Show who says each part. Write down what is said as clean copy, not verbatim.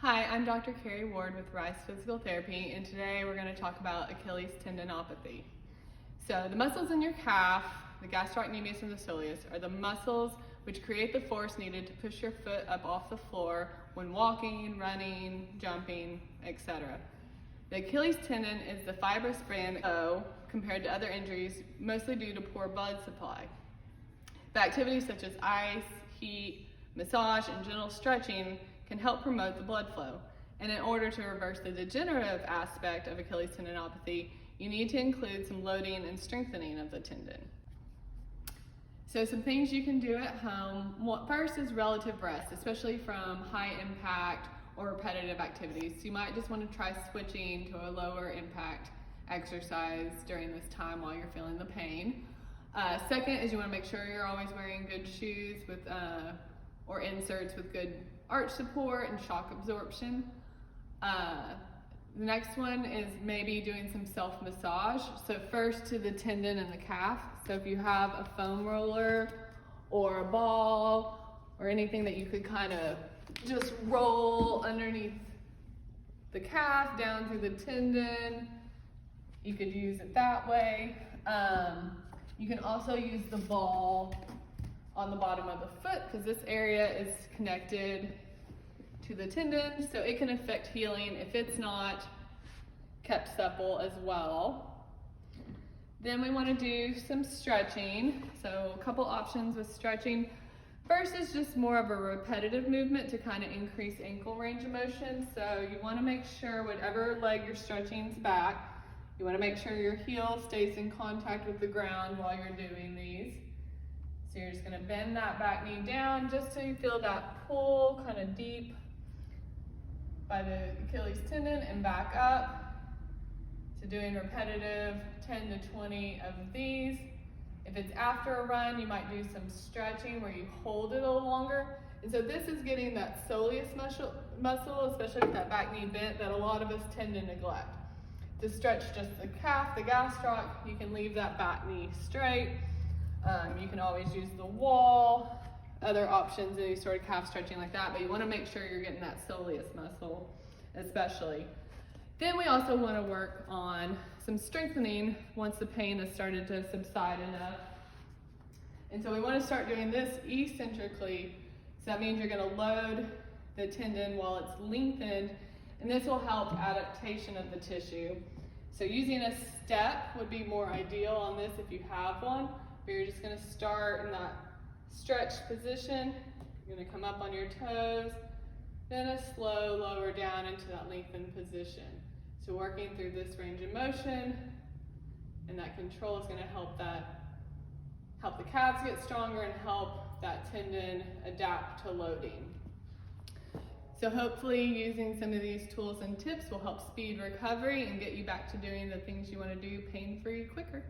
Speaker 1: Hi, I'm Dr. Carrie Ward with Rice Physical Therapy, and today we're going to talk about Achilles tendinopathy. So the muscles in your calf, the gastrocnemius and the soleus, are the muscles which create the force needed to push your foot up off the floor when walking, running, jumping, etc. The Achilles tendon is the fibrous band compared to other injuries, mostly due to poor blood supply. The activities such as ice, heat, massage, and gentle stretching can help promote the blood flow. And in order to reverse the degenerative aspect of Achilles tendinopathy, you need to include some loading and strengthening of the tendon. So some things you can do at home. First is relative rest, especially from high impact or repetitive activities. So you might just want to try switching to a lower impact exercise during this time while you're feeling the pain. Second is you want to make sure you're always wearing good shoes with or inserts with good arch support and shock absorption. The next one is maybe doing some self-massage. So first to the tendon and the calf. So if you have a foam roller or a ball or anything that you could kind of just roll underneath the calf down through the tendon, you could use it that way. You can also use the ball on the bottom of the foot because this area is connected to the tendon, so it can affect healing if it's not kept supple as well. Then we want to do some stretching. So a couple options with stretching. First is just more of a repetitive movement to kind of increase ankle range of motion. So you want to make sure whatever leg you're stretching is back. You want to make sure your heel stays in contact with the ground while you're doing these. So you're just going to bend that back knee down just so you feel that pull kind of deep by the Achilles tendon and back up. So doing repetitive 10 to 20 of these. If it's after a run, you might do some stretching where you hold it a little longer. And so this is getting that soleus muscle, especially with that back knee bent, that a lot of us tend to neglect. To stretch just the calf, the gastroc, you can leave that back knee straight. You can always use the wall, other options, any sort of calf stretching like that, but you want to make sure you're getting that soleus muscle especially. Then we also want to work on some strengthening once the pain has started to subside enough. And so we want to start doing this eccentrically. So that means you're going to load the tendon while it's lengthened, and this will help adaptation of the tissue. So using a step would be more ideal on this if you have one, but you're just going to start in that stretched position. You're going to come up on your toes, then a slow lower down into that lengthened position. So working through this range of motion and that control is going to help the calves get stronger and help that tendon adapt to loading. So hopefully using some of these tools and tips will help speed recovery and get you back to doing the things you want to do pain-free quicker.